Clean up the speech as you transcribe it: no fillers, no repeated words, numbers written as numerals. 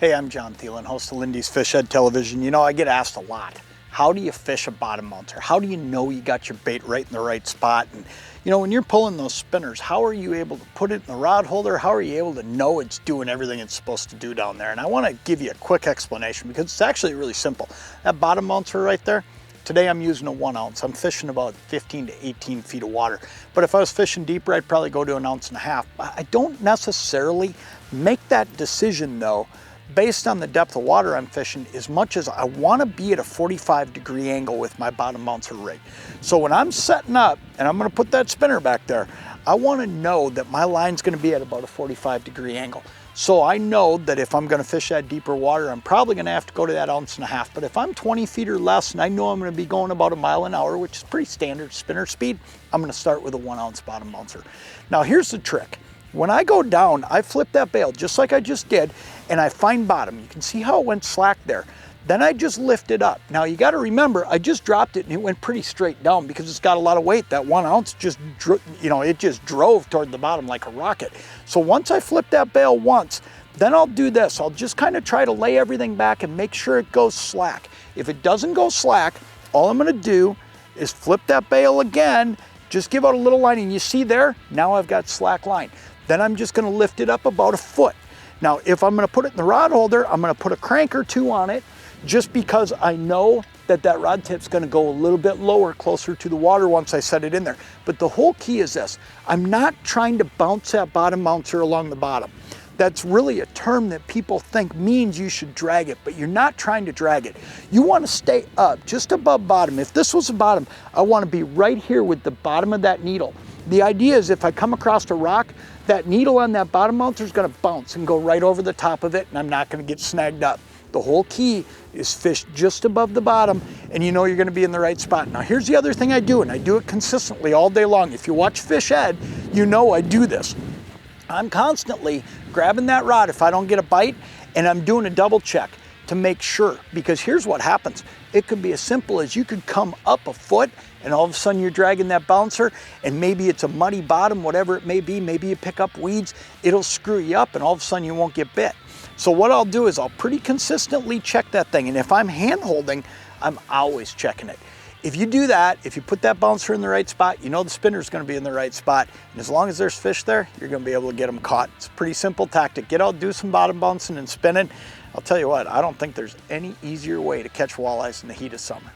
Hey, I'm Jon Thelen, host of Lindy's Fish Ed Television. You know, I get asked a lot, how do you fish a bottom mounter? How do you know you got your bait right in the right spot? And you know, when you're pulling those spinners, how are you able to put it in the rod holder? How are you able to know it's doing everything it's supposed to do down there? And I want to give you a quick explanation because it's actually really simple. That bottom mounter right there, today I'm using a 1 ounce. I'm fishing about 15 to 18 feet of water. But if I was fishing deeper, I'd probably go to 1.5 ounces. I don't necessarily make that decision though, based on the depth of water I'm fishing, as much as I want to be at a 45-degree angle with my bottom mounter rig. So when I'm setting up and I'm going to put that spinner back there, I want to know that my line's going to be at about a 45-degree angle. So I know that if I'm going to fish that deeper water, I'm probably going to have to go to that 1.5 ounces. But if I'm 20 feet or less and I know I'm going to be going about 1 mile an hour, which is pretty standard spinner speed, I'm going to start with a 1 ounce bottom mounter. Now here's the trick. When I go down, I flip that bail just like I just did, and I find bottom. You can see how it went slack there. Then I just lift it up. Now you got to remember, I just dropped it and it went pretty straight down because it's got a lot of weight. That 1 ounce just, it just drove toward the bottom like a rocket. So once I flip that bail once, then I'll do this. I'll just kind of try to lay everything back and make sure it goes slack. If it doesn't go slack, all I'm going to do is flip that bail again, just give out a little line, and you see there, now I've got slack line. Then I'm just going to lift it up about 1 foot. Now, if I'm going to put it in the rod holder, I'm going to put a crank or two on it just because I know that that rod tip's going to go a little bit lower, closer to the water once I set it in there. But the whole key is this. I'm not trying to bounce that bottom mounter along the bottom. That's really a term that people think means you should drag it, but you're not trying to drag it. You want to stay up just above bottom. If this was the bottom, I want to be right here with the bottom of that needle. The idea is if I come across a rock, that needle on that bottom mounter is going to bounce and go right over the top of it, and I'm not going to get snagged up. The whole key is fish just above the bottom, and you know you're going to be in the right spot. Now here's the other thing I do, and I do it consistently all day long. If you watch Fish Ed, you know I do this. I'm constantly grabbing that rod if I don't get a bite, and I'm doing a double check to make sure, because here's what happens. It could be as simple as you could come up 1 foot and all of a sudden you're dragging that bouncer and maybe it's a muddy bottom, whatever it may be, maybe you pick up weeds, it'll screw you up and all of a sudden you won't get bit. So what I'll do is I'll pretty consistently check that thing, and if I'm hand holding, I'm always checking it. If you do that, if you put that bouncer in the right spot, you know the spinner's going to be in the right spot, and as long as there's fish there, you're going to be able to get them caught. It's a pretty simple tactic. Get out, do some bottom bouncing and spinning. I'll tell you what, I don't think there's any easier way to catch walleyes in the heat of summer.